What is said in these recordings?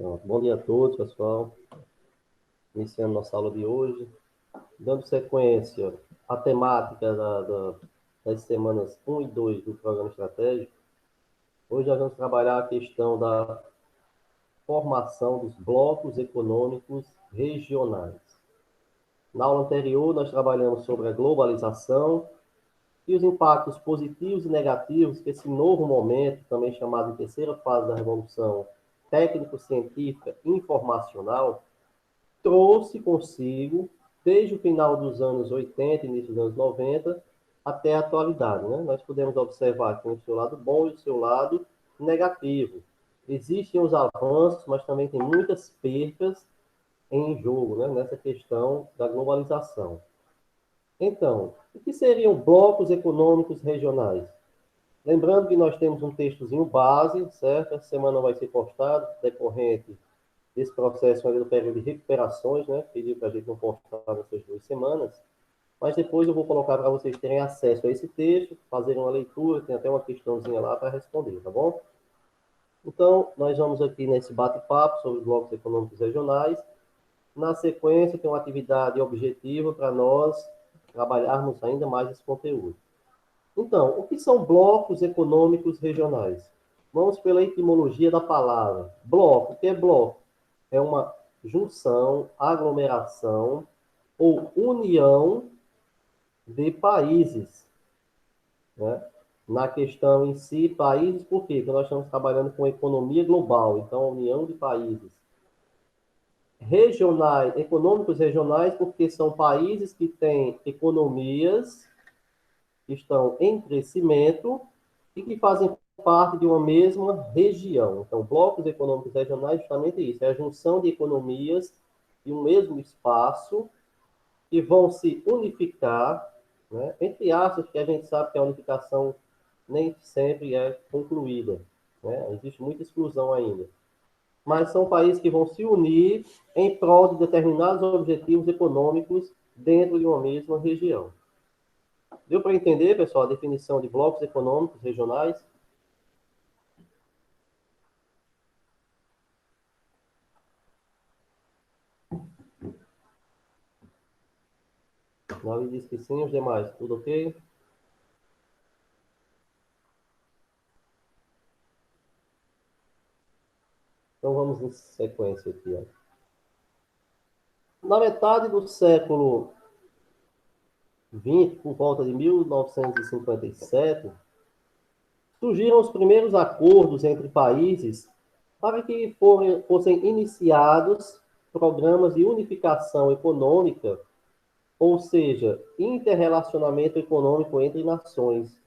Pronto. Bom dia a todos, pessoal. Iniciando nossa aula de hoje, dando sequência à temática das semanas 1 e 2 do programa estratégico. Hoje nós vamos trabalhar a questão da formação dos blocos econômicos regionais. Na aula anterior, nós trabalhamos sobre a globalização e os impactos positivos e negativos que esse novo momento, também chamado de terceira fase da revolução técnico-científica informacional, trouxe consigo, desde o final dos anos 80, início dos anos 90, até a atualidade. Né? Nós podemos observar que tem o seu lado bom e o seu lado negativo. Existem os avanços, mas também tem muitas percas em jogo, né? Nessa questão da globalização. Então, o que seriam blocos econômicos regionais? Lembrando que nós temos um textozinho base, certo? Essa semana vai ser postado, decorrente desse processo ali do período de recuperações, né? Pediu para a gente não postar nessas 2 semanas, mas depois eu vou colocar para vocês terem acesso a esse texto, fazerem uma leitura, tem até uma questãozinha lá para responder, tá bom? Então, nós vamos aqui nesse bate-papo sobre os blocos econômicos regionais. Na sequência, tem uma atividade objetiva para nós trabalharmos ainda mais esse conteúdo. Então, o que são blocos econômicos regionais? Vamos pela etimologia da palavra. Bloco, o que é bloco? É uma junção, aglomeração ou união de países. Né? Na questão em si, países, por quê? Porque nós estamos trabalhando com economia global, então, a união de países. Regionais, econômicos regionais, porque são países que têm economias que estão em crescimento e que fazem parte de uma mesma região. Então, blocos econômicos regionais, justamente isso, é a junção de economias de um mesmo espaço que vão se unificar, né? Entre aspas, que a gente sabe que a unificação nem sempre é concluída, né? Existe muita exclusão ainda. Mas são países que vão se unir em prol de determinados objetivos econômicos dentro de uma mesma região. Deu para entender, pessoal, a definição de blocos econômicos regionais? Nós diz que sim, os demais, tudo ok? Então vamos em sequência aqui. Ó. Na metade do século XX, por volta de 1957, surgiram os primeiros acordos entre países para que fossem iniciados programas de unificação econômica, ou seja, interrelacionamento econômico entre nações.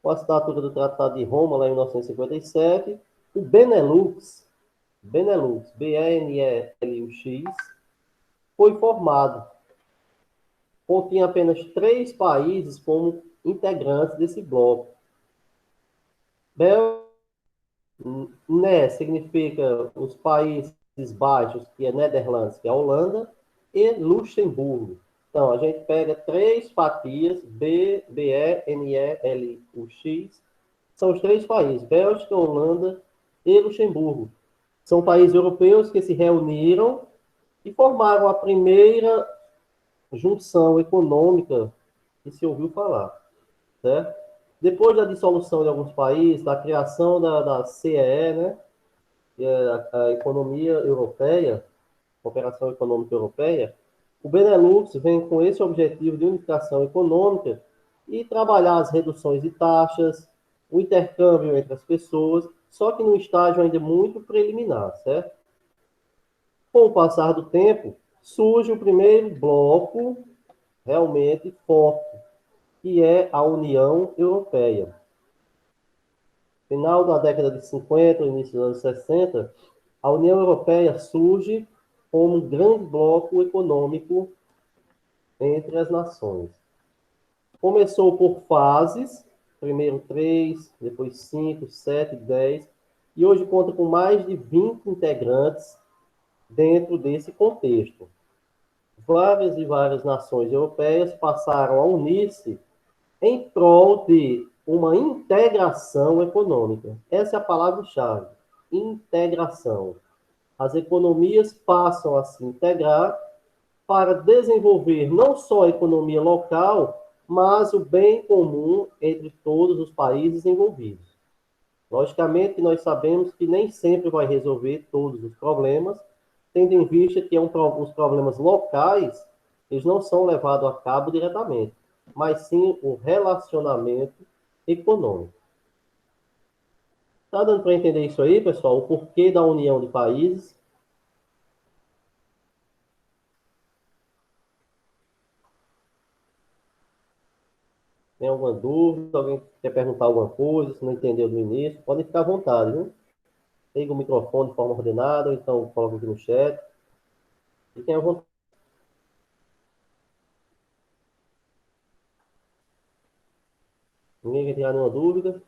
Com a assinatura do Tratado de Roma, lá em 1957, o Benelux, B-E-N-E-L-U-X, foi formado. Continha apenas 3 países como integrantes desse bloco. Né, significa os Países Baixos, que é Netherlands, que é a Holanda, e Luxemburgo. Então, a gente pega 3 fatias, B-E-N-E-L-U-X, são os 3 países, Bélgica, Holanda e Luxemburgo. São países europeus que se reuniram e formaram a primeira junção econômica que se ouviu falar, certo? Depois da dissolução de alguns países, da criação da CEE, né, que é a economia europeia, cooperação econômica europeia, o Benelux vem com esse objetivo de unificação econômica e trabalhar as reduções de taxas, o intercâmbio entre as pessoas, só que num estágio ainda muito preliminar, certo? Com o passar do tempo, surge o primeiro bloco realmente forte, que é a União Europeia. Final da década de 50, início dos anos 60, a União Europeia surge como um grande bloco econômico entre as nações. Começou por fases, primeiro 3, depois 5, 7, 10, e hoje conta com mais de 20 integrantes dentro desse contexto. Várias e várias nações europeias passaram a unir-se em prol de uma integração econômica. Essa é a palavra-chave. integração. As economias passam a se integrar para desenvolver não só a economia local, mas o bem comum entre todos os países envolvidos. Logicamente, nós sabemos que nem sempre vai resolver todos os problemas, tendo em vista que os problemas locais, eles não são levados a cabo diretamente, mas sim o relacionamento econômico. Está dando para entender isso aí, pessoal? O porquê da união de países? Tem alguma dúvida? Alguém quer perguntar alguma coisa? Se não entendeu do início, pode ficar à vontade, viu? Liga o microfone de forma ordenada, ou então coloca aqui no chat. Fiquem à vontade. Ninguém quer tirar nenhuma dúvida?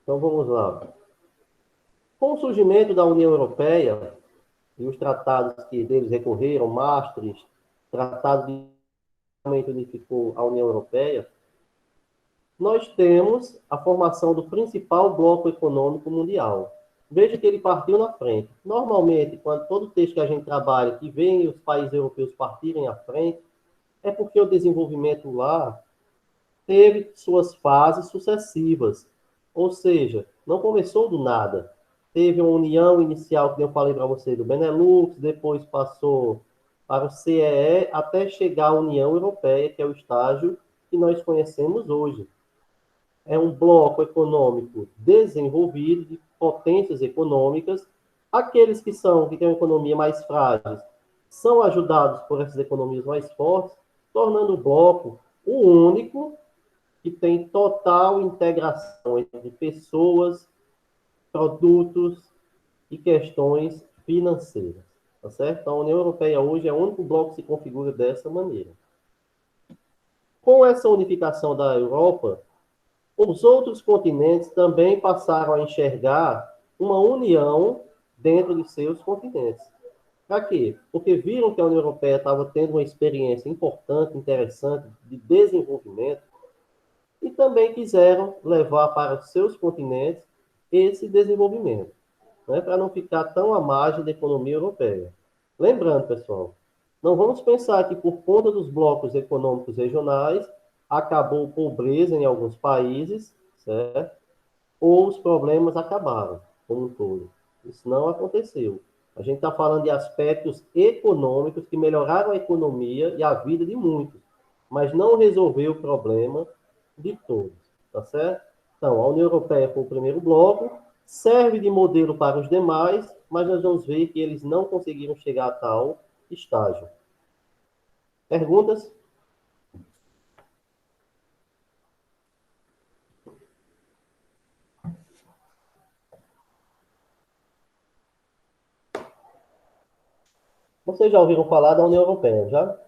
Então vamos lá. Com o surgimento da União Europeia e os tratados que deles recorreram, Maastricht, Tratado de unificou a União Europeia, nós temos a formação do principal bloco econômico mundial. Veja que ele partiu na frente. Normalmente, quando todo texto que a gente trabalha, que vem os países europeus partirem à frente, é porque o desenvolvimento lá teve suas fases sucessivas. Ou seja, não começou do nada. Teve uma união inicial, que eu falei para você, do Benelux, depois passou para o CEE, até chegar à União Europeia, que é o estágio que nós conhecemos hoje. É um bloco econômico desenvolvido, de potências econômicas. Aqueles que têm uma economia mais frágil são ajudados por essas economias mais fortes, tornando o bloco o único que tem total integração entre pessoas, produtos e questões financeiras. Tá certo? Então, a União Europeia hoje é o único bloco que se configura dessa maneira. Com essa unificação da Europa, os outros continentes também passaram a enxergar uma união dentro de seus continentes. Para quê? Porque viram que a União Europeia estava tendo uma experiência importante, interessante, de desenvolvimento, e também quiseram levar para os seus continentes esse desenvolvimento, né, para não ficar tão à margem da economia europeia. Lembrando, pessoal, não vamos pensar que por conta dos blocos econômicos regionais acabou pobreza em alguns países, certo? Ou os problemas acabaram, como um todo. Isso não aconteceu. A gente está falando de aspectos econômicos que melhoraram a economia e a vida de muitos, mas não resolveu o problema de todos, tá certo? Então, a União Europeia foi o primeiro bloco, serve de modelo para os demais, mas nós vamos ver que eles não conseguiram chegar a tal estágio. Perguntas? Vocês já ouviram falar da União Europeia, já?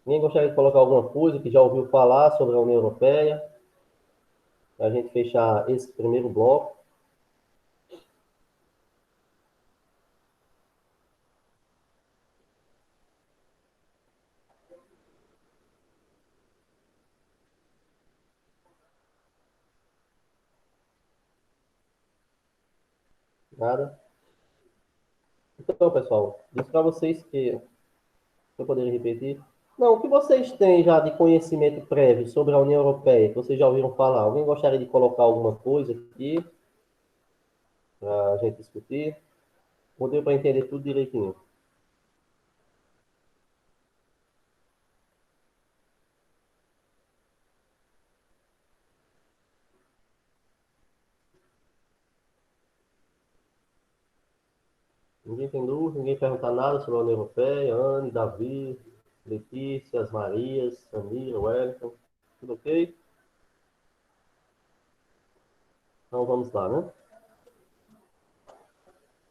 Ninguém gostaria de colocar alguma coisa que já ouviu falar sobre a União Europeia? Para a gente fechar esse primeiro bloco. Nada? Então, pessoal, disse para vocês que eu poderia repetir. Não, o que vocês têm já de conhecimento prévio sobre a União Europeia, que vocês já ouviram falar? Alguém gostaria de colocar alguma coisa aqui para a gente discutir? Ou deu para entender tudo direitinho? Ninguém tem dúvida, ninguém pergunta nada sobre a União Europeia? Anne, Davi, Letícia, as Marias, Samira, Wellington, tudo ok? Então vamos lá, né?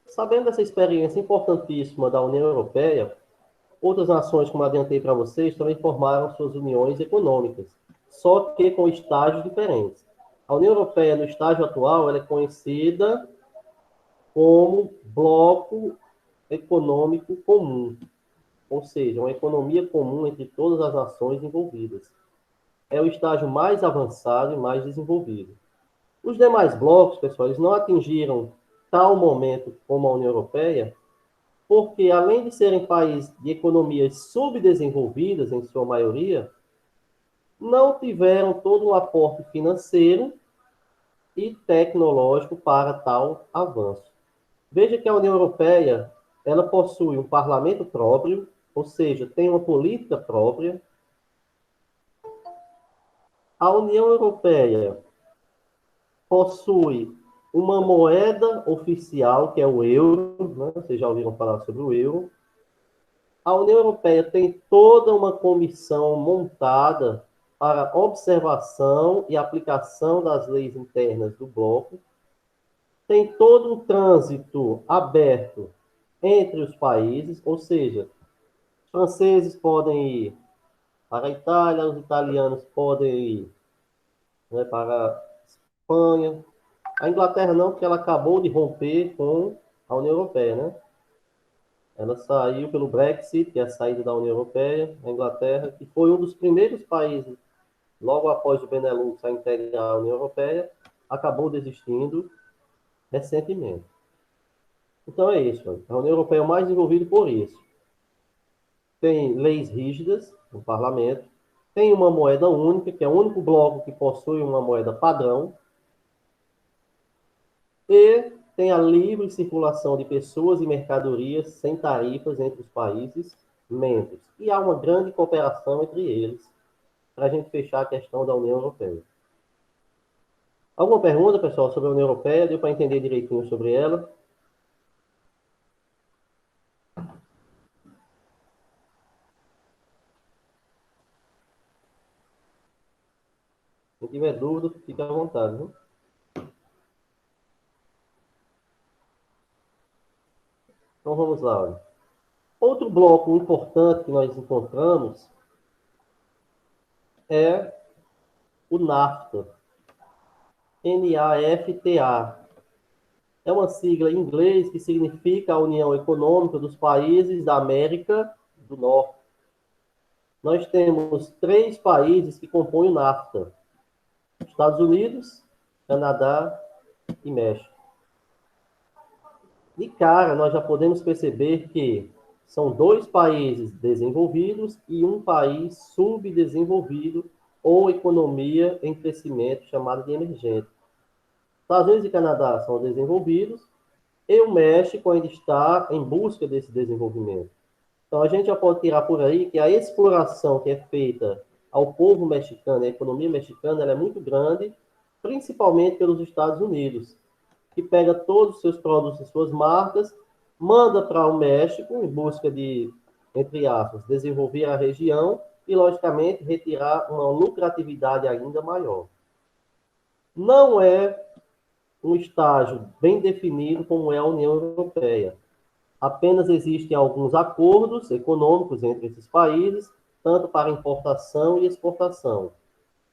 Sabendo dessa experiência importantíssima da União Europeia, outras nações, como adiantei para vocês, também formaram suas uniões econômicas, só que com estágios diferentes. A União Europeia, no estágio atual, ela é conhecida como bloco econômico comum, ou seja, uma economia comum entre todas as nações envolvidas. é o estágio mais avançado e mais desenvolvido. Os demais blocos, pessoal, eles não atingiram tal momento como a União Europeia, porque além de serem países de economias subdesenvolvidas, em sua maioria, não tiveram todo um aporte financeiro e tecnológico para tal avanço. Veja que a União Europeia, ela possui um parlamento próprio, ou seja, tem uma política própria. A União Europeia possui uma moeda oficial, que é o euro, né? Vocês já ouviram falar sobre o euro. A União Europeia tem toda uma comissão montada para observação e aplicação das leis internas do bloco. Tem todo um trânsito aberto entre os países, ou seja, os franceses podem ir para a Itália, os italianos podem ir, né, para a Espanha. A Inglaterra não, porque ela acabou de romper com a União Europeia, né? Ela saiu pelo Brexit, que é a saída da União Europeia, a Inglaterra, que foi um dos primeiros países, logo após o Benelux, a integrar a União Europeia, acabou desistindo recentemente. Então é isso. A União Europeia é o mais desenvolvida por isso. Tem leis rígidas no parlamento, tem uma moeda única, que é o único bloco que possui uma moeda padrão, e tem a livre circulação de pessoas e mercadorias sem tarifas entre os países membros. E há uma grande cooperação entre eles para a gente fechar a questão da União Europeia. Alguma pergunta, pessoal, sobre a União Europeia? Deu para entender direitinho sobre ela? Se tiver dúvida, fica à vontade. Viu? Então vamos lá. Olha. Outro bloco importante que nós encontramos é o NAFTA. NAFTA. É uma sigla em inglês que significa a União Econômica dos Países da América do Norte. Nós temos 3 países que compõem o NAFTA: Estados Unidos, Canadá e México. De cara, nós já podemos perceber que são 2 países desenvolvidos e um país subdesenvolvido ou economia em crescimento, chamada de emergente. Estados Unidos e Canadá são desenvolvidos e o México ainda está em busca desse desenvolvimento. Então, a gente já pode tirar por aí que a exploração que é feita ao povo mexicano, a economia mexicana, ela é muito grande, principalmente pelos Estados Unidos, que pega todos os seus produtos e suas marcas, manda para o México em busca de, entre aspas, desenvolver a região e, logicamente, retirar uma lucratividade ainda maior. Não é um estágio bem definido como é a União Europeia. Apenas existem alguns acordos econômicos entre esses países, tanto para importação e exportação.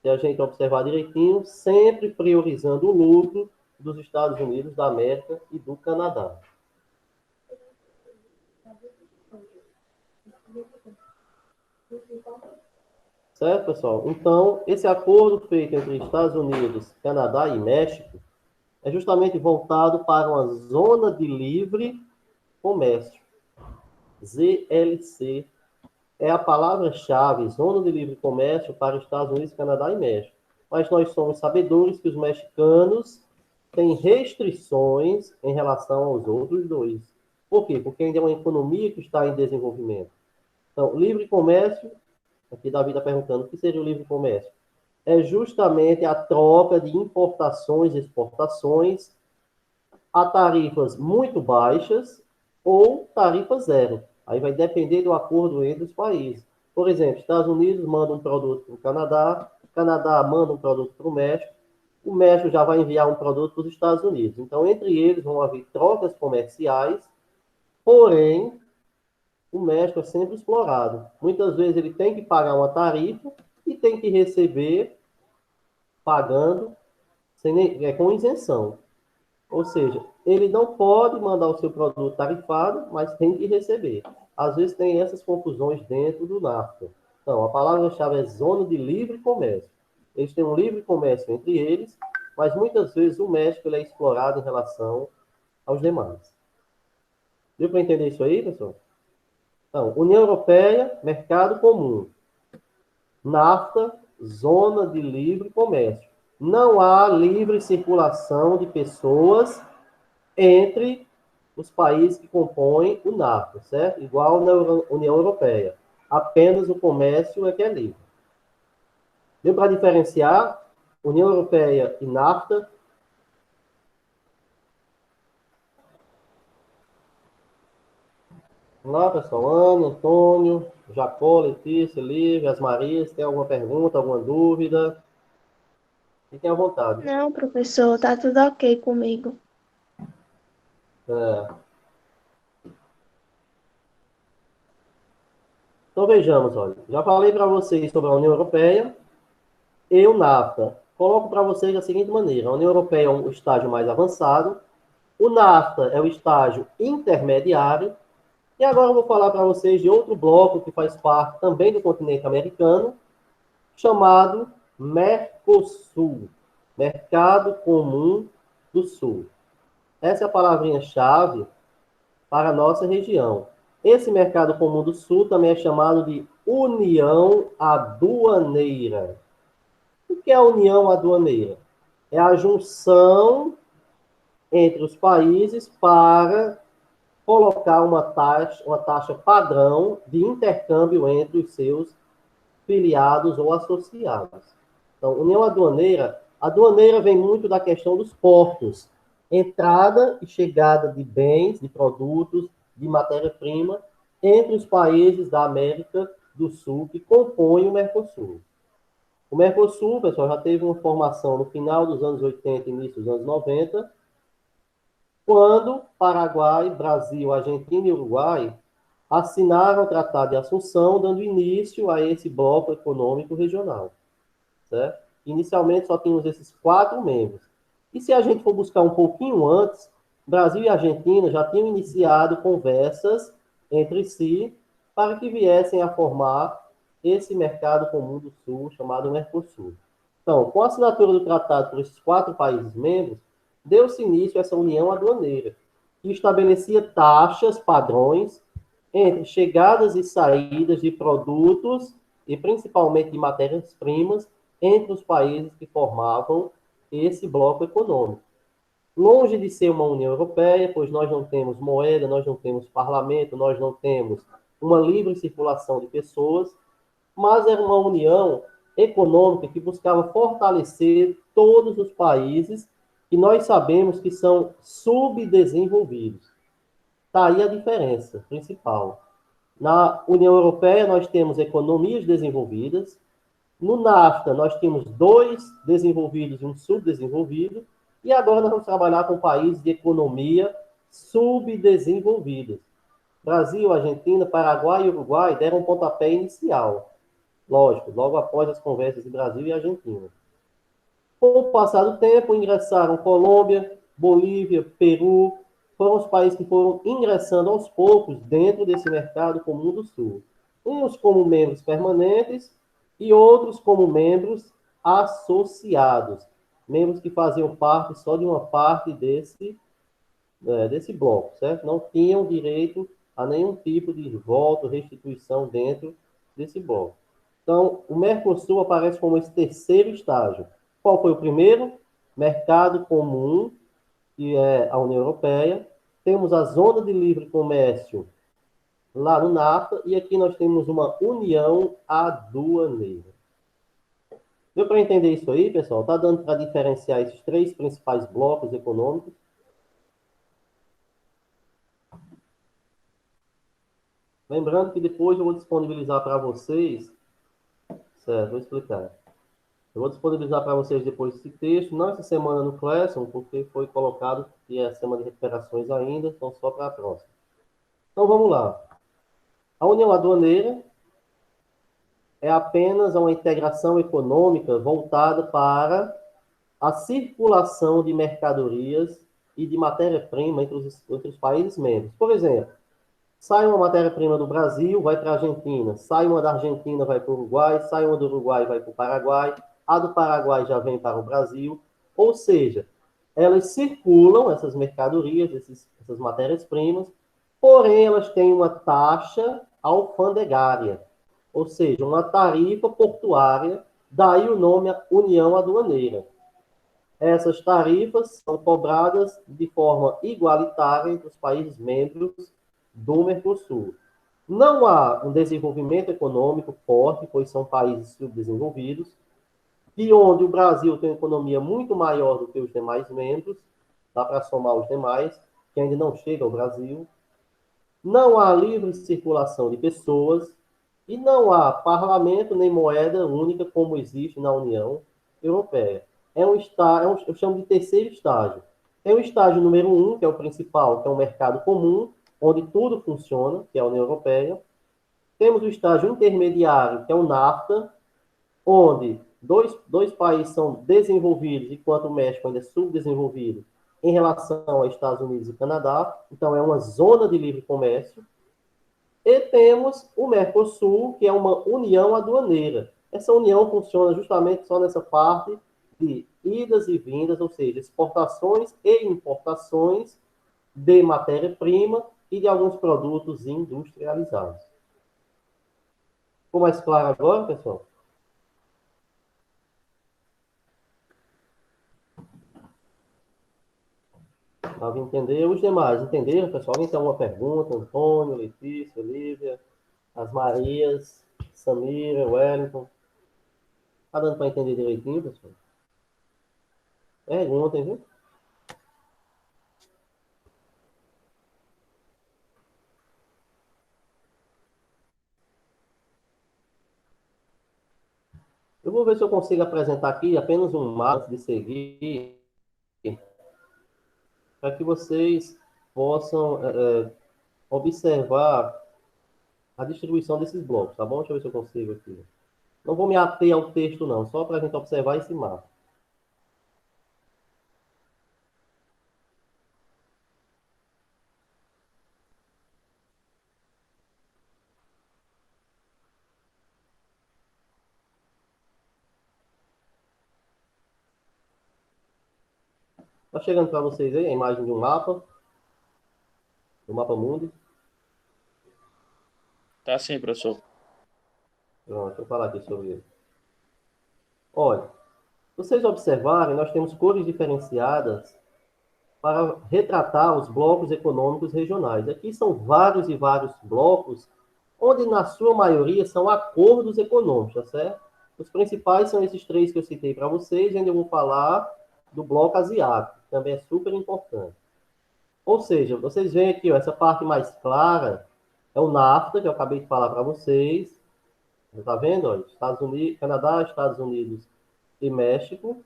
Se a gente observar direitinho, sempre priorizando o lucro dos Estados Unidos da América e do Canadá. Certo, pessoal? Então, esse acordo feito entre Estados Unidos, Canadá e México é justamente voltado para uma zona de livre comércio. ZLC é a palavra-chave, Zona de Livre Comércio para os Estados Unidos, Canadá e México. Mas nós somos sabedores que os mexicanos têm restrições em relação aos outros dois. Por quê? Porque ainda é uma economia que está em desenvolvimento. Então, livre comércio, aqui Davi está perguntando, o que seria o livre comércio? É justamente a troca de importações e exportações a tarifas muito baixas ou tarifa zero. Aí vai depender do acordo entre os países. Por exemplo, Estados Unidos manda um produto para o Canadá, o Canadá manda um produto para o México já vai enviar um produto para os Estados Unidos. Então, entre eles vão haver trocas comerciais, porém, o México é sempre explorado. Muitas vezes ele tem que pagar uma tarifa e tem que receber pagando com isenção. Ou seja, ele não pode mandar o seu produto tarifado, mas tem que receber. Às vezes tem essas confusões dentro do NAFTA. Não, a palavra-chave é zona de livre comércio. Eles têm um livre comércio entre eles, mas muitas vezes o México ele é explorado em relação aos demais. Deu para entender isso aí, pessoal? Então, União Europeia, mercado comum. NAFTA, zona de livre comércio. Não há livre circulação de pessoas entre os países que compõem o NAFTA, certo? Igual na União Europeia. Apenas o comércio é que é livre. Deu para diferenciar União Europeia e NAFTA? Vamos lá, pessoal. Ana, Antônio, Jacó, Letícia, Lívia, as Marias, tem alguma pergunta, alguma dúvida? Fiquem à vontade. Não, professor, tá tudo ok comigo. É. Então vejamos, olha. Já falei para vocês sobre a União Europeia e o NAFTA. Coloco para vocês da seguinte maneira: a União Europeia é um estágio mais avançado, o NAFTA é o estágio intermediário, e agora eu vou falar para vocês de outro bloco que faz parte também do continente americano, chamado Mercosul, Mercado Comum do Sul. Essa é a palavrinha-chave para a nossa região. Esse Mercado Comum do Sul também é chamado de União Aduaneira. O que é a União Aduaneira? É a junção entre os países para colocar uma taxa padrão de intercâmbio entre os seus filiados ou associados. Então, União aduaneira vem muito da questão dos portos, entrada e chegada de bens, de produtos, de matéria-prima entre os países da América do Sul que compõem o Mercosul. O Mercosul, pessoal, já teve uma formação no final dos anos 80 e início dos anos 90, quando Paraguai, Brasil, Argentina e Uruguai assinaram o Tratado de Assunção, dando início a esse bloco econômico regional. Certo? Inicialmente só tínhamos esses 4 membros. E se a gente for buscar um pouquinho antes, Brasil e Argentina já tinham iniciado conversas entre si para que viessem a formar esse mercado comum do Sul, chamado Mercosul. Então, com a assinatura do tratado por esses 4 países membros, deu-se início a essa união aduaneira, que estabelecia taxas, padrões, entre chegadas e saídas de produtos e principalmente de matérias-primas entre os países que formavam esse bloco econômico. Longe de ser uma União Europeia, pois nós não temos moeda, nós não temos parlamento, nós não temos uma livre circulação de pessoas, mas era uma união econômica que buscava fortalecer todos os países que nós sabemos que são subdesenvolvidos. Está aí a diferença principal. Na União Europeia, nós temos economias desenvolvidas. No NAFTA, nós temos 2 desenvolvidos e um subdesenvolvido. E agora nós vamos trabalhar com países de economia subdesenvolvidas. Brasil, Argentina, Paraguai e Uruguai deram um pontapé inicial. Lógico, logo após as conversas de Brasil e Argentina. Com o passar do tempo, ingressaram Colômbia, Bolívia, Peru, foram os países que foram ingressando aos poucos dentro desse mercado comum do Sul. Uns como membros permanentes e outros como membros associados. Membros que faziam parte só de uma parte desse bloco, certo? Não tinham direito a nenhum tipo de voto, restituição dentro desse bloco. Então, o Mercosul aparece como esse terceiro estágio. Qual foi o primeiro? Mercado comum, que é a União Europeia. Temos a zona de livre comércio lá no NAFTA, e aqui nós temos uma união aduaneira. Deu para entender isso aí, pessoal? Está dando para diferenciar esses 3 principais blocos econômicos? Lembrando que depois eu vou disponibilizar para vocês, certo? Vou explicar. Eu vou disponibilizar para vocês depois esse texto, não essa semana no Classroom, porque foi colocado que é a semana de recuperações ainda, então só para a próxima. Então vamos lá. A União Aduaneira é apenas uma integração econômica voltada para a circulação de mercadorias e de matéria-prima entre os países membros. Por exemplo, Sai uma matéria-prima do Brasil, vai para a Argentina. Sai uma da Argentina, vai para o Uruguai. Sai uma do Uruguai, vai para o Paraguai. A do Paraguai já vem para o Brasil. Ou seja, elas circulam, essas mercadorias, essas matérias-primas, porém elas têm uma taxa alfandegária, ou seja, uma tarifa portuária, daí o nome União Aduaneira. Essas tarifas são cobradas de forma igualitária entre os países membros do Mercosul. Não há um desenvolvimento econômico forte, pois são países subdesenvolvidos, e onde o Brasil tem uma economia muito maior do que os demais membros, dá para somar os demais, que ainda não chega ao Brasil. Não há livre circulação de pessoas e não há parlamento nem moeda única como existe na União Europeia. Eu chamo de terceiro estágio. Tem o estágio número 1, que é o principal, que é um mercado comum, onde tudo funciona, que é a União Europeia. Temos o estágio intermediário, que é o NAFTA, onde dois países são desenvolvidos, enquanto o México ainda é subdesenvolvido em relação aos Estados Unidos e Canadá. Então, é uma zona de livre comércio. E temos o Mercosul, que é uma união aduaneira. Essa união funciona justamente só nessa parte de idas e vindas, ou seja, exportações e importações de matéria-prima e de alguns produtos industrializados. Ficou mais claro agora, pessoal? Alguém entendeu? Os demais entenderam, pessoal? Alguém tem alguma pergunta? Antônio, Letícia, Lívia, as Marias, Samira, Wellington. Tá dando para entender direitinho, pessoal? Perguntem, viu? Eu vou ver se eu consigo apresentar aqui apenas um mapa de seguir, para que vocês possam observar a distribuição desses blocos, tá bom? Deixa eu ver se eu consigo aqui. Não vou me ater ao texto, não, só para a gente observar esse mapa. Está chegando para vocês aí a imagem de um mapa, do mapa mundi. Tá sim, professor. Pronto, deixa eu falar aqui sobre ele. Olha, vocês observarem, nós temos cores diferenciadas para retratar os blocos econômicos regionais. Aqui são vários e vários blocos, onde na sua maioria são acordos econômicos, tá certo? Os principais são esses três que eu citei para vocês, e ainda eu vou falar do bloco asiático, que também é super importante. Ou seja, vocês veem aqui, ó, essa parte mais clara é o NAFTA, que eu acabei de falar para vocês. Está vendo? Ó, Estados Unidos, Canadá, Estados Unidos e México.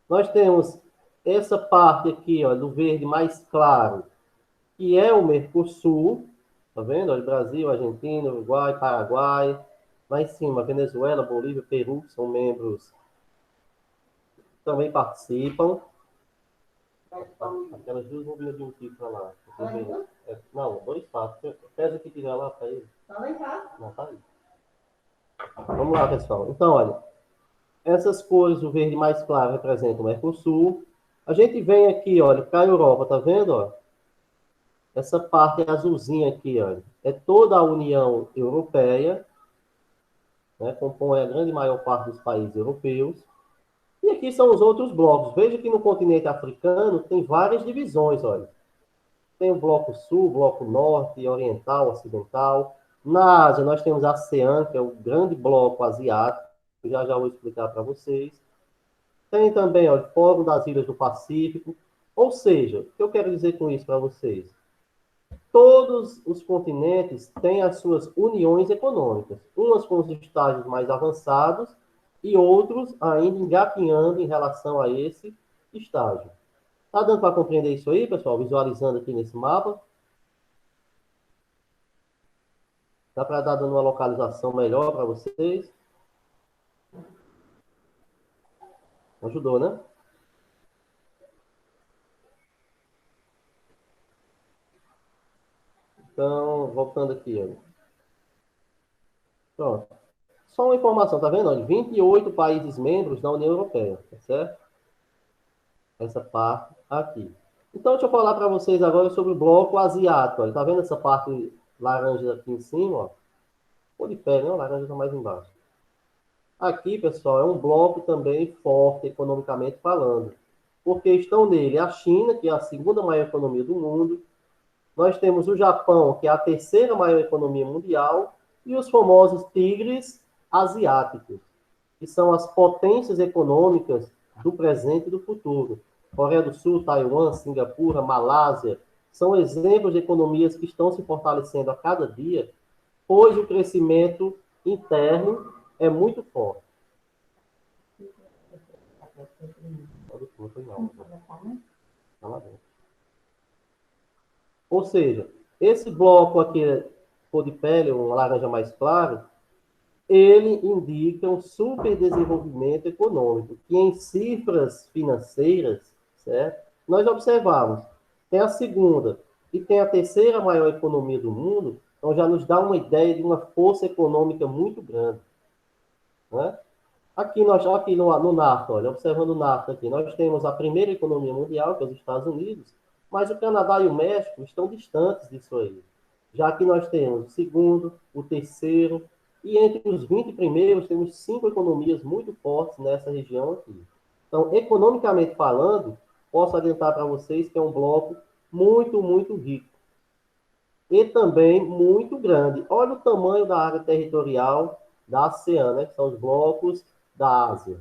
Nós temos essa parte aqui, ó, do verde mais claro, que é o Mercosul, tá vendo? Olha, Brasil, Argentina, Uruguai, Paraguai, lá em cima, Venezuela, Bolívia, Peru, que são membros, também participam. Aquelas duas bobinas de um tipo para lá. Não, dois fatos. Pesa que tiver lá para ele. Tá lá em casa? Não, tá aí. Vamos lá, pessoal. Então, olha, essas cores, o verde mais claro representa o Mercosul. A gente vem aqui, olha, para a Europa, tá vendo? Ó? Essa parte azulzinha aqui, olha, é toda a União Europeia, né, compõe a grande maior parte dos países europeus. E aqui são os outros blocos. Veja que no continente africano tem várias divisões, olha. Tem o bloco sul, bloco norte, oriental, ocidental. Na Ásia, nós temos a ASEAN, que é o grande bloco asiático, já já vou explicar para vocês. Tem também, olha, o Fórum das Ilhas do Pacífico. Ou seja, o que eu quero dizer com isso para vocês? Todos os continentes têm as suas uniões econômicas, umas com os estágios mais avançados e outros ainda engatinhando em relação a esse estágio. Tá dando para compreender isso aí, pessoal? Visualizando aqui nesse mapa. Dá para dar dando uma localização melhor para vocês? Ajudou, né? Então, voltando aqui, olha. Pronto. Só uma informação, tá vendo? Olha, 28 países membros da União Europeia, tá certo? Essa parte aqui. Então, deixa eu falar para vocês agora sobre o bloco asiático. Olha, tá vendo essa parte laranja aqui em cima, ó? Ou de pé, né? O laranja está mais embaixo. Aqui, pessoal, é um bloco também forte economicamente falando, porque estão nele a China, que é a segunda maior economia do mundo, nós temos o Japão, que é a terceira maior economia mundial, e os famosos tigres asiáticos, que são as potências econômicas do presente e do futuro. Coreia do Sul, Taiwan, Singapura, Malásia, são exemplos de economias que estão se fortalecendo a cada dia, pois o crescimento interno é muito forte. Ou seja, esse bloco aqui, cor de pele, um laranja mais claro, ele indica um superdesenvolvimento econômico, que em cifras financeiras, certo? Nós observamos, tem a segunda e tem a terceira maior economia do mundo, então já nos dá uma ideia de uma força econômica muito grande, né? Aqui no NAFTA, olha, observando o NAFTA aqui, nós temos a primeira economia mundial, que é os Estados Unidos, mas o Canadá e o México estão distantes disso aí. Já que nós temos o segundo, o terceiro, e entre os 20 primeiros, temos 5 economias muito fortes nessa região aqui. Então, economicamente falando, posso adiantar para vocês que é um bloco muito, muito rico. E também muito grande. Olha o tamanho da área territorial da ASEAN, né, que são os blocos da Ásia.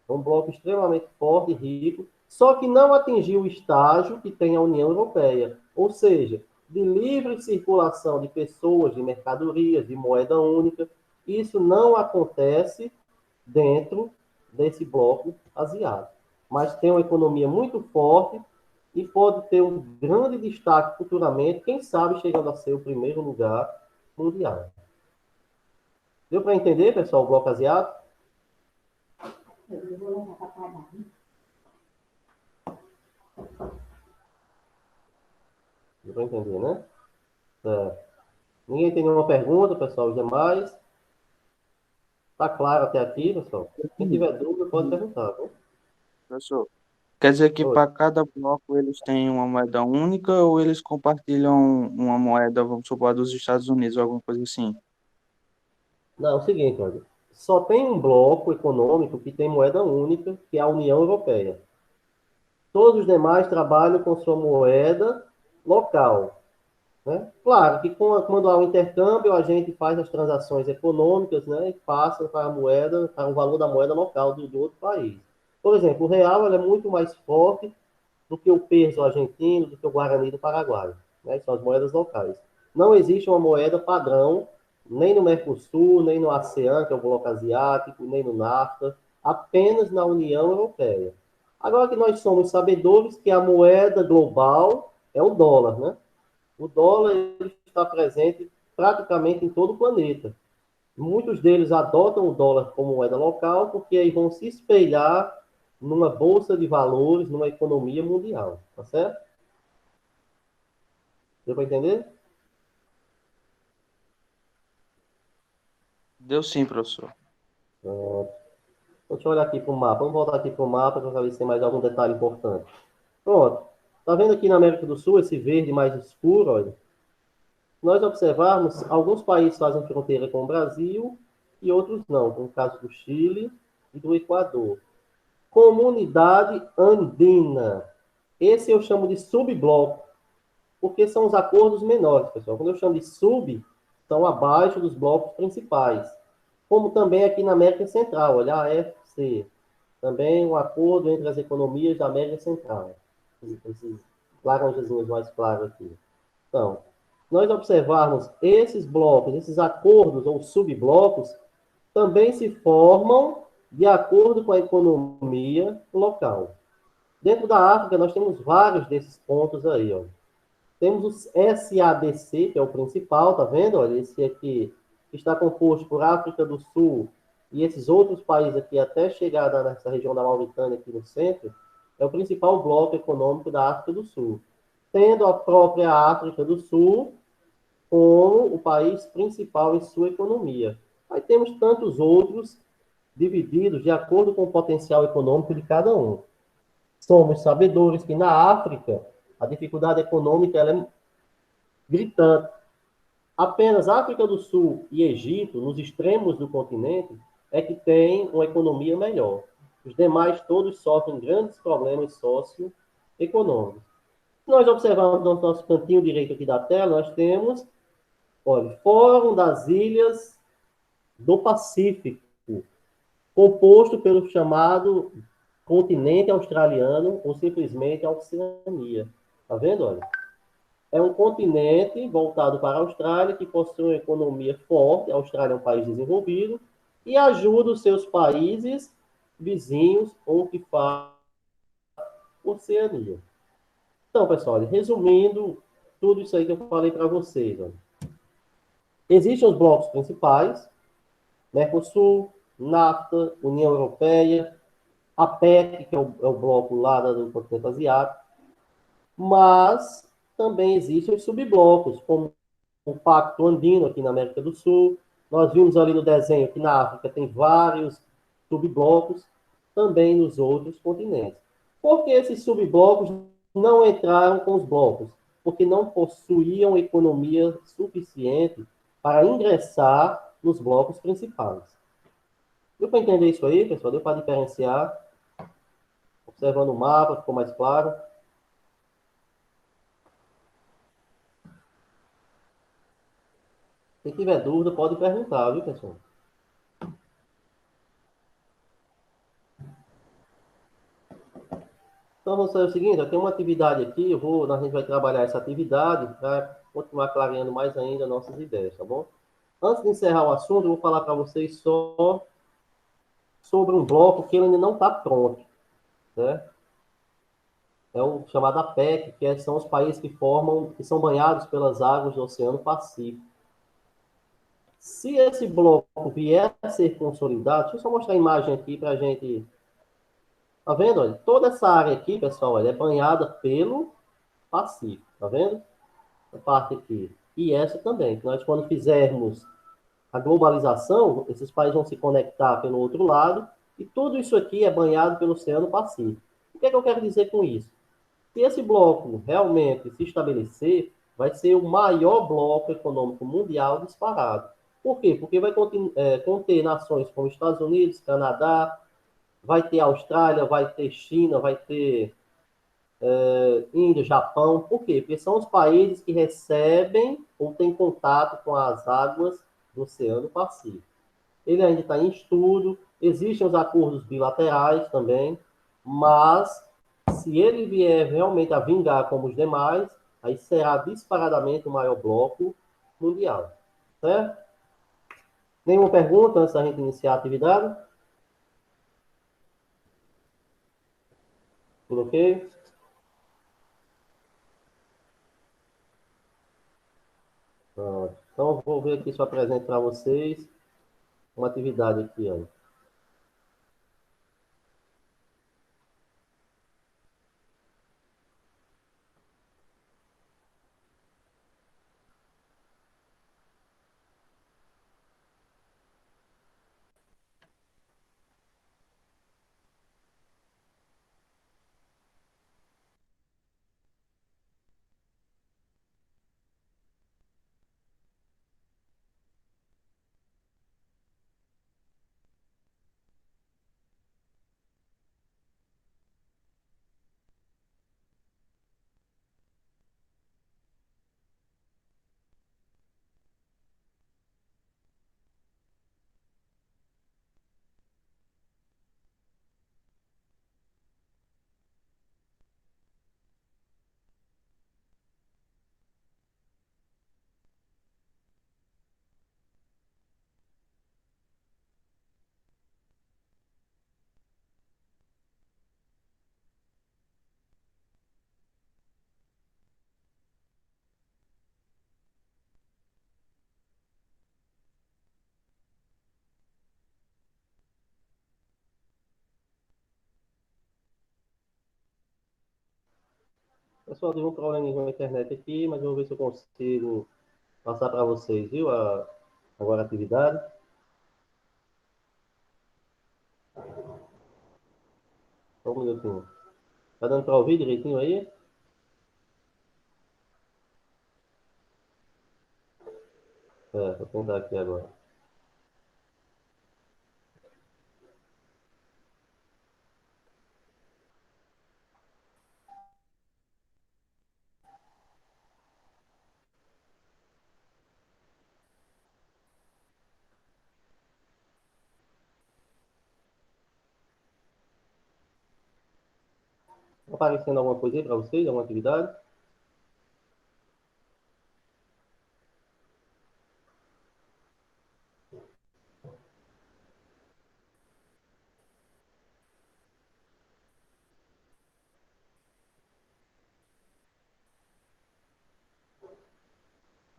É um bloco extremamente forte e rico, só que não atingiu o estágio que tem a União Europeia, ou seja, de livre circulação de pessoas, de mercadorias, de moeda única. Isso não acontece dentro desse bloco asiático, mas tem uma economia muito forte e pode ter um grande destaque futuramente, quem sabe chegando a ser o primeiro lugar mundial. Deu para entender, pessoal, o bloco asiático? Deu para entender, né? Ninguém tem nenhuma pergunta, pessoal? Os demais? Tá claro até aqui, pessoal? Quem tiver dúvida, pode perguntar. Viu? Professor, quer dizer que Oi. para cada bloco eles têm uma moeda única ou eles compartilham uma moeda, vamos supor, dos Estados Unidos ou alguma coisa assim? Não, é o seguinte, olha. Só tem um bloco econômico que tem moeda única, que é a União Europeia. Todos os demais trabalham com sua moeda local. Né? Claro que quando há um intercâmbio, a gente faz as transações econômicas, né, e passa para a moeda, para o valor da moeda local do outro país. Por exemplo, o real é muito mais forte do que o peso argentino, do que o guarani do Paraguai. Né? São as moedas locais. Não existe uma moeda padrão, nem no Mercosul, nem no ASEAN, que é o bloco asiático, nem no NAFTA, apenas na União Europeia. Agora que nós somos sabedores que a moeda global é o dólar, né? O dólar está presente praticamente em todo o planeta. Muitos deles adotam o dólar como moeda local porque aí vão se espelhar numa bolsa de valores, numa economia mundial, tá certo? Deu para entender? Deu sim, professor. Deixa eu olhar aqui para o mapa. Vamos voltar aqui para o mapa para ver se tem mais algum detalhe importante. Pronto. Tá vendo aqui na América do Sul esse verde mais escuro? Olha. Nós observarmos, alguns países fazem fronteira com o Brasil e outros não, como o caso do Chile e do Equador. Comunidade Andina. Esse eu chamo de subbloco, porque são os acordos menores, pessoal. Quando eu chamo de sub, são abaixo dos blocos principais. Como também aqui na América Central, olha a AFC. Também um acordo entre as economias da América Central. Esses laranjazinhos mais claros aqui. Então, nós observarmos esses blocos, esses acordos ou subblocos, também se formam de acordo com a economia local. Dentro da África, nós temos vários desses pontos aí, ó. Temos o SADC, que é o principal, tá vendo? Olha, esse aqui está composto por África do Sul e esses outros países aqui, até chegar nessa região da Mauritânia, aqui no centro, é o principal bloco econômico da África do Sul. Tendo a própria África do Sul como o país principal em sua economia. Aí temos tantos outros divididos de acordo com o potencial econômico de cada um. Somos sabedores que na África a dificuldade econômica ela é gritante. Apenas África do Sul e Egito, nos extremos do continente, é que tem uma economia melhor. Os demais todos sofrem grandes problemas socioeconômicos. Se nós observarmos no nosso cantinho direito aqui da tela, nós temos, olha, Fórum das Ilhas do Pacífico, composto pelo chamado continente australiano ou simplesmente a Oceania. Tá vendo, olha? É um continente voltado para a Austrália, que possui uma economia forte. A Austrália é um país desenvolvido e ajuda os seus países vizinhos ou que fazem Oceania. Então, pessoal, resumindo tudo isso aí que eu falei para vocês, ó. Existem os blocos principais, Mercosul, NAFTA, União Europeia, a PEC, que é o bloco lá do continente asiático, mas também existem os subblocos, como o Pacto Andino aqui na América do Sul. Nós vimos ali no desenho que na África tem vários subblocos, também nos outros continentes. Por que esses subblocos não entraram com os blocos? Porque não possuíam economia suficiente para ingressar nos blocos principais. Deu para entender isso aí, pessoal? Deu para diferenciar? Observando o mapa, ficou mais claro? Quem tiver dúvida, pode perguntar, viu, pessoal? Então, vamos fazer o seguinte, eu tenho uma atividade aqui, a gente vai trabalhar essa atividade para continuar clareando mais ainda nossas ideias, tá bom? Antes de encerrar o assunto, eu vou falar para vocês só sobre um bloco que ele ainda não está pronto, né? É o chamado APEC, são os países que são banhados pelas águas do Oceano Pacífico. Se esse bloco vier a ser consolidado, deixa eu só mostrar a imagem aqui para a gente. Tá vendo? Olha, toda essa área aqui, pessoal, é banhada pelo Pacífico, tá vendo? A parte aqui. E essa também. Nós, quando fizermos a globalização, esses países vão se conectar pelo outro lado, e tudo isso aqui é banhado pelo Oceano Pacífico. O que é que eu quero dizer com isso? Se esse bloco realmente se estabelecer, vai ser o maior bloco econômico mundial disparado. Por quê? Porque vai conter nações como Estados Unidos, Canadá, vai ter Austrália, vai ter China, vai ter Índia, Japão. Por quê? Porque são os países que recebem ou têm contato com as águas do Oceano Pacífico. Ele ainda está em estudo, existem os acordos bilaterais também, mas se ele vier realmente a vingar como os demais, aí será disparadamente o maior bloco mundial. Certo? Nenhuma pergunta antes da gente iniciar a atividade? Tudo ok? Pronto. Então, vou ver aqui se eu apresento para vocês uma atividade aqui, ó. Pessoal, deu um probleminha com a internet aqui, mas eu vou ver se eu consigo Passar para vocês, viu? Agora a atividade. Só um minutinho. Tá dando para ouvir direitinho aí? Vou tentar aqui agora. Tá aparecendo alguma coisa aí para vocês? Alguma atividade?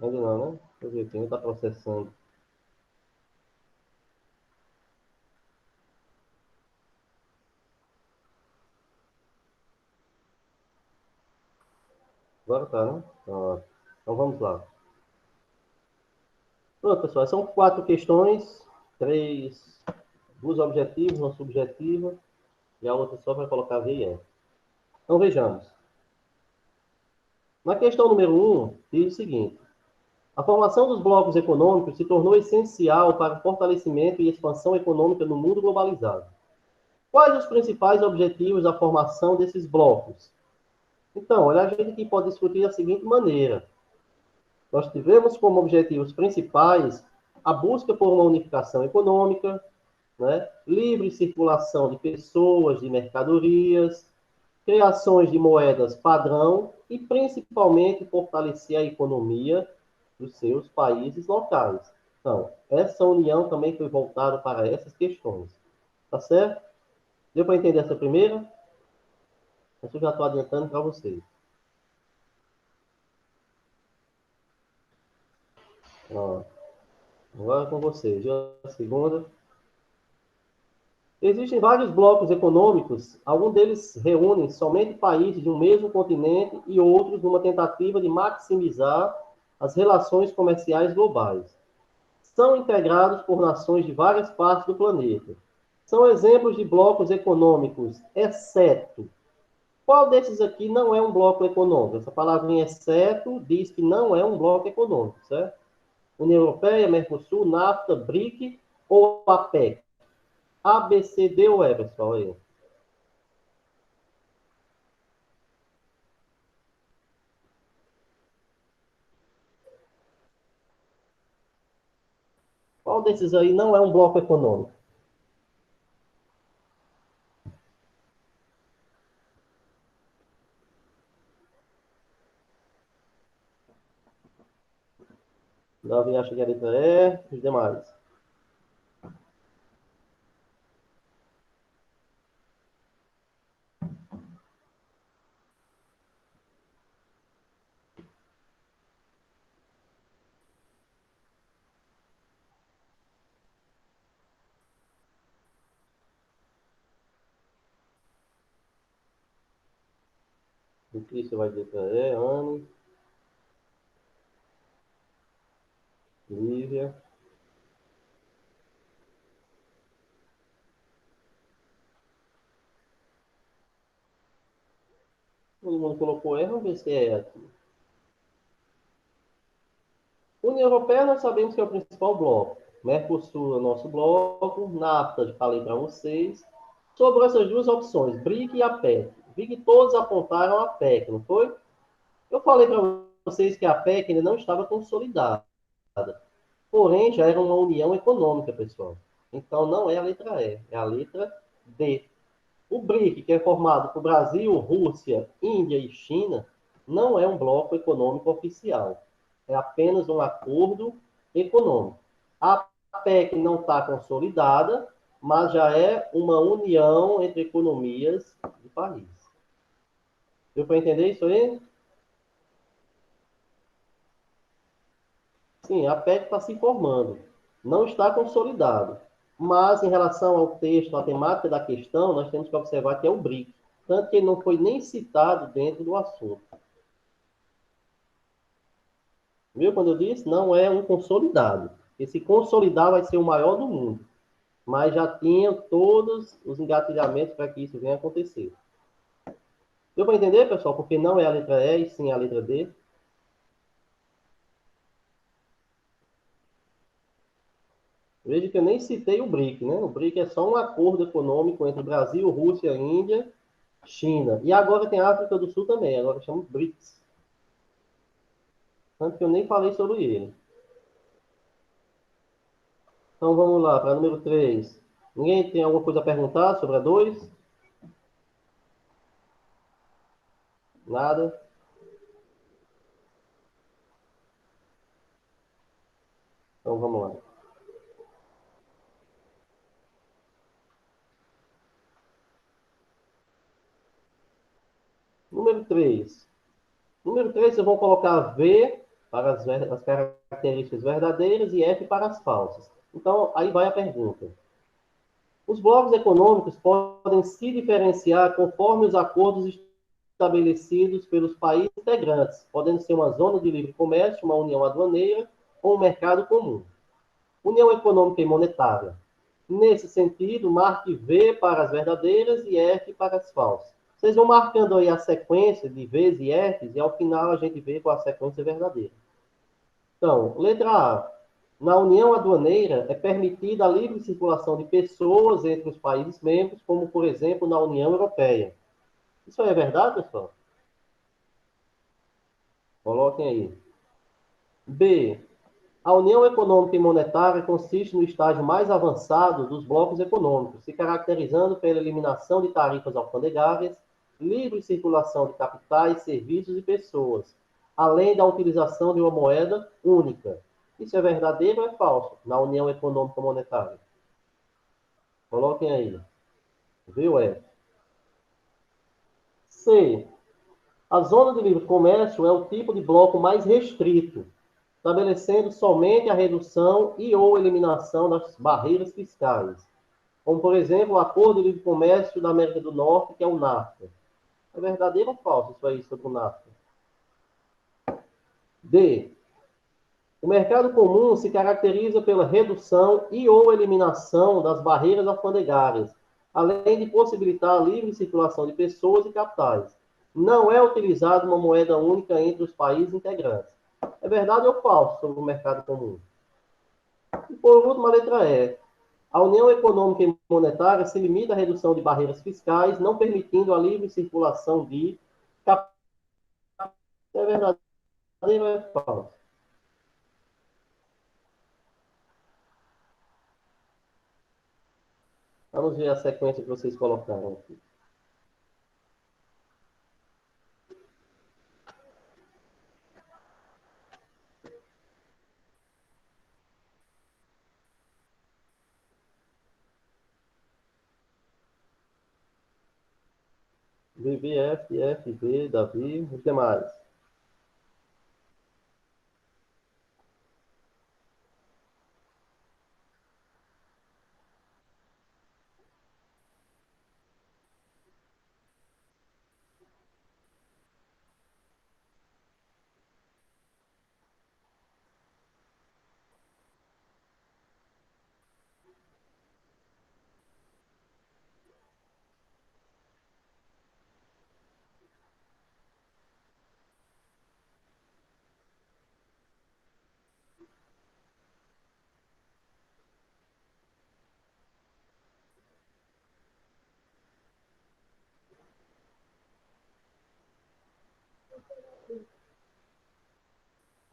Ainda não, né? Deixa eu ver aqui, ainda está processando. Agora tá, né? Então vamos lá. Pronto, pessoal, são 4 questões, 2 objetivos, uma subjetiva, e a outra só para colocar V e E. Então vejamos. Na questão número 1, diz o seguinte: a formação dos blocos econômicos se tornou essencial para o fortalecimento e expansão econômica no mundo globalizado. Quais os principais objetivos da formação desses blocos? Então, olha, a gente aqui pode discutir da seguinte maneira. Nós tivemos como objetivos principais a busca por uma unificação econômica, né? Livre circulação de pessoas, de mercadorias, criações de moedas padrão e, principalmente, fortalecer a economia dos seus países locais. Então, essa união também foi voltada para essas questões. Tá certo? Deu para entender essa primeira? Essa eu já estou adiantando para vocês. Ó, agora com vocês. A segunda. Existem vários blocos econômicos, alguns deles reúnem somente países de um mesmo continente e outros numa tentativa de maximizar as relações comerciais globais. São integrados por nações de várias partes do planeta. São exemplos de blocos econômicos, exceto. Qual desses aqui não é um bloco econômico? Essa palavrinha exceto diz que não é um bloco econômico, certo? União Europeia, Mercosul, NAFTA, BRIC ou APEC? A, B, C, D ou E, pessoal? Aí. Qual desses aí não é um bloco econômico? Davi acha que a letra E, os demais. O que você vai dizer para E, Anne, Lívia. Todo mundo colocou E, vamos ver se é aqui. União Europeia, nós sabemos que é o principal bloco. Mercosul é o nosso bloco. NAFTA, já falei para vocês. Sobre essas duas opções, BRIC e APEC. Vi que todos apontaram a APEC, não foi? Eu falei para vocês que a APEC ainda não estava consolidada. Porém, já era uma união econômica, pessoal. Então, não é a letra E, é a letra D. O BRIC, que é formado por Brasil, Rússia, Índia e China, não é um bloco econômico oficial. É apenas um acordo econômico. A PEC não está consolidada, mas já é uma união entre economias do país. Deu para entender isso aí? Sim, a PEC está se formando. Não está consolidado. Mas, em relação ao texto, à temática da questão, nós temos que observar que é o BRIC. Tanto que ele não foi nem citado dentro do assunto. Viu quando eu disse? Não é um consolidado. Esse consolidar vai ser o maior do mundo. Mas já tinha todos os engatilhamentos para que isso venha a acontecer. Deu para entender, pessoal? Porque não é a letra E, e sim a letra D. Veja que eu nem citei o BRIC, né? O BRIC é só um acordo econômico entre Brasil, Rússia, Índia, China. E agora tem a África do Sul também, agora chama BRICS. Tanto que eu nem falei sobre ele. Então vamos lá, para número 3. Ninguém tem alguma coisa a perguntar sobre a 2? Nada? Então vamos lá. Número 3. Número 3, vocês vão colocar V para as características verdadeiras e F para as falsas. Então, aí vai a pergunta. Os blocos econômicos podem se diferenciar conforme os acordos estabelecidos pelos países integrantes, podendo ser uma zona de livre comércio, uma união aduaneira ou um mercado comum. União econômica e monetária. Nesse sentido, marque V para as verdadeiras e F para as falsas. Vocês vão marcando aí a sequência de V's e F's e ao final a gente vê qual a sequência verdadeira. Então, letra A. Na União Aduaneira é permitida a livre circulação de pessoas entre os países membros, como, por exemplo, na União Europeia. Isso aí é verdade, pessoal? Coloquem aí. B. A União Econômica e Monetária consiste no estágio mais avançado dos blocos econômicos, se caracterizando pela eliminação de tarifas alfandegárias, livre circulação de capitais, serviços e pessoas, além da utilização de uma moeda única. Isso é verdadeiro ou é falso na União Econômica e Monetária? Coloquem aí. Viu, é? C. A zona de livre comércio é o tipo de bloco mais restrito, estabelecendo somente a redução e ou eliminação das barreiras fiscais, como, por exemplo, o Acordo de Livre Comércio da América do Norte, que é o NAFTA. É verdadeiro ou falso isso aí sobre o NAFTA? D. O mercado comum se caracteriza pela redução e ou eliminação das barreiras alfandegárias, além de possibilitar a livre circulação de pessoas e capitais. Não é utilizada uma moeda única entre os países integrantes. É verdade ou falso sobre o mercado comum? E por último, a letra E. A União Econômica e Monetária se limita à redução de barreiras fiscais, não permitindo a livre circulação de capitais. É verdadeiro ou é falso? Vamos ver a sequência que vocês colocaram aqui. VBF, FB, Davi, os demais.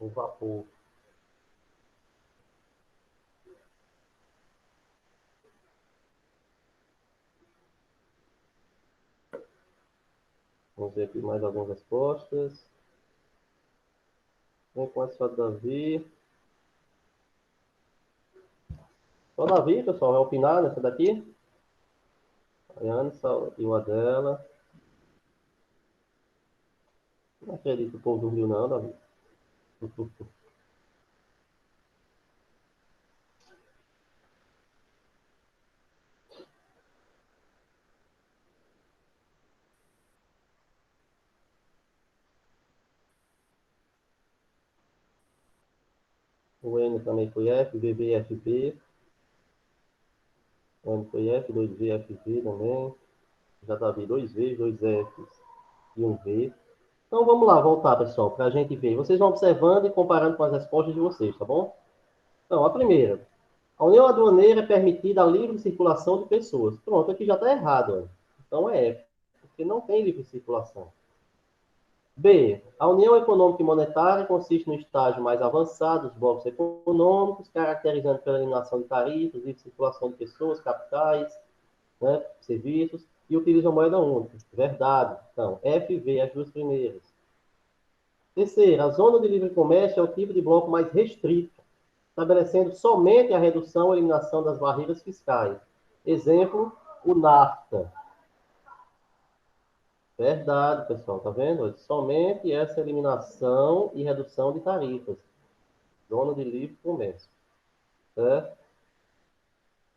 O vapor. Vamos ver aqui mais algumas respostas. Vamos começar com Davi. Só Davi, pessoal, vai opinar nessa daqui? A Yanissa e o Adela. Não acredito que o povo dormiu, não, Davi. O N também foi F, VB, FB. O N foi F, 2V, FV também. Já tá vi 2V, 2Fs e um V. Então vamos lá, voltar, pessoal, para a gente ver. Vocês vão observando e comparando com as respostas de vocês, tá bom? Então, a primeira. A união aduaneira é permitida a livre circulação de pessoas. Pronto, aqui já está errado. Ó. Então é F, porque não tem livre circulação. B. A união econômica e monetária consiste no estágio mais avançado dos blocos econômicos, caracterizando pela eliminação de tarifas, livre circulação de pessoas, capitais, né, serviços, e utiliza a moeda única. Verdade. Então, FV, as duas primeiras. Terceira, a zona de livre comércio é o tipo de bloco mais restrito, estabelecendo somente a redução ou eliminação das barreiras fiscais. Exemplo, o NAFTA. Verdade, pessoal, tá vendo? Somente essa eliminação e redução de tarifas. Zona de livre comércio. Certo?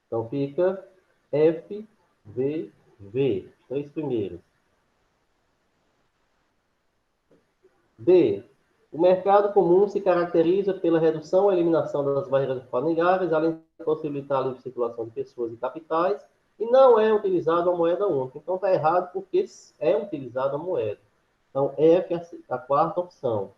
Então fica FVV, os três primeiros. D. O mercado comum se caracteriza pela redução ou eliminação das barreiras alfandegárias, além de possibilitar a livre circulação de pessoas e capitais, e não é utilizado a moeda única. Então está errado porque é utilizada a moeda. Então, F é a quarta opção.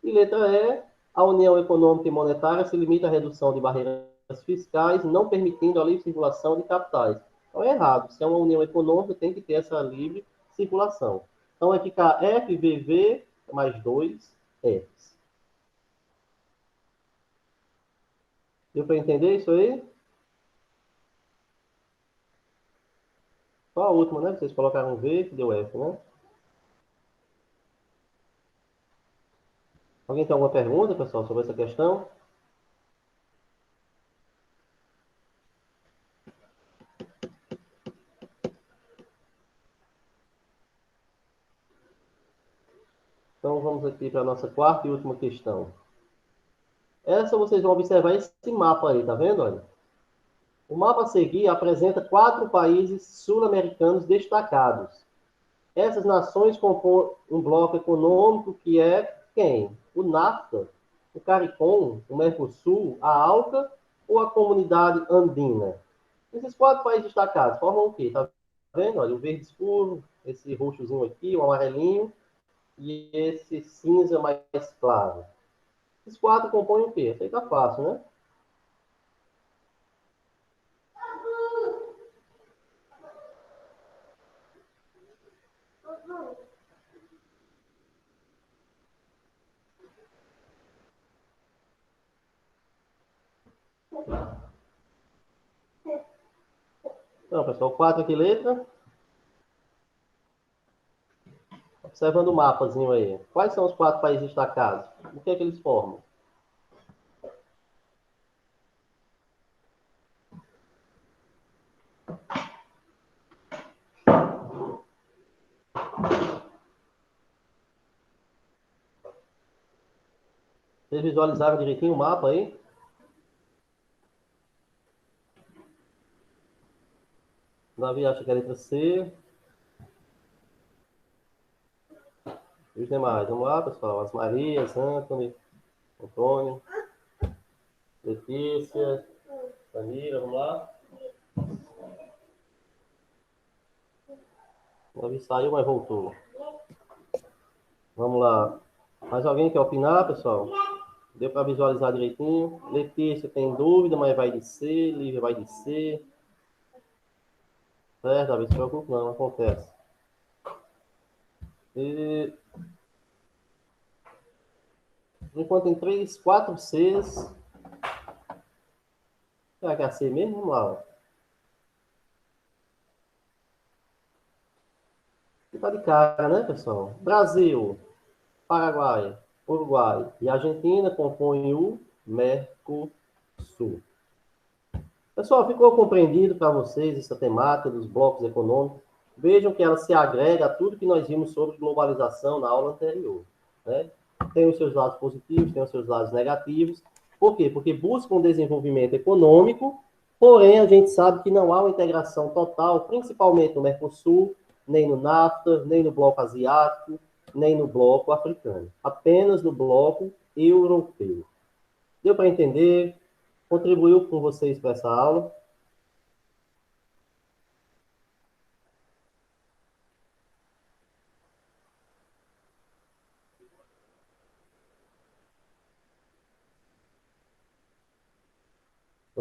E letra E, a união econômica e monetária se limita à redução de barreiras fiscais, não permitindo a livre circulação de capitais. Então é errado. Se é uma união econômica, tem que ter essa livre circulação. Então vai ficar FVV mais 2 Fs. Deu para entender isso aí? Só a última, né? Vocês colocaram V, que deu F, né? Alguém tem alguma pergunta, pessoal, sobre essa questão? Então vamos aqui para a nossa quarta e última questão. Essa vocês vão observar esse mapa aí, tá vendo? Olha. O mapa a seguir apresenta 4 países sul-americanos destacados. Essas nações compõem um bloco econômico que é quem? O NAFTA, o CARICOM, o Mercosul, a ALCA ou a Comunidade Andina? Esses 4 países destacados formam o quê? Tá vendo? Olha, o verde escuro, esse roxozinho aqui, o amarelinho e esse cinza mais claro. Esses 4 compõem o quê? Isso aí tá fácil, né? Então, pessoal, 4 aqui letra. Observando o mapazinho aí. Quais são os 4 países destacados? O que é que eles formam? Vocês visualizaram direitinho o mapa aí? Davi acha que é a letra C. E os demais. Vamos lá, pessoal. As Marias, Anthony, Antônio, Letícia, Samira, vamos lá. Davi saiu, mas voltou. Vamos lá. Mais alguém quer opinar, pessoal? Deu para visualizar direitinho? Letícia tem dúvida, mas vai de C. Lívia vai de C. Certo, Davi, se preocupe não, acontece. E... Enquanto tem 3, 4 Cs. Será que é a C mesmo? Vamos lá. Tá de cara, né, pessoal? Brasil, Paraguai, Uruguai e Argentina compõem o Mercosul. Pessoal, ficou compreendido para vocês essa temática dos blocos econômicos? Vejam que ela se agrega a tudo que nós vimos sobre globalização na aula anterior. Né? Tem os seus lados positivos, tem os seus lados negativos. Por quê? Porque busca um desenvolvimento econômico, porém a gente sabe que não há uma integração total, principalmente no Mercosul, nem no NAFTA, nem no bloco asiático, nem no bloco africano. Apenas no bloco europeu. Deu para entender? Contribuiu com vocês para essa aula?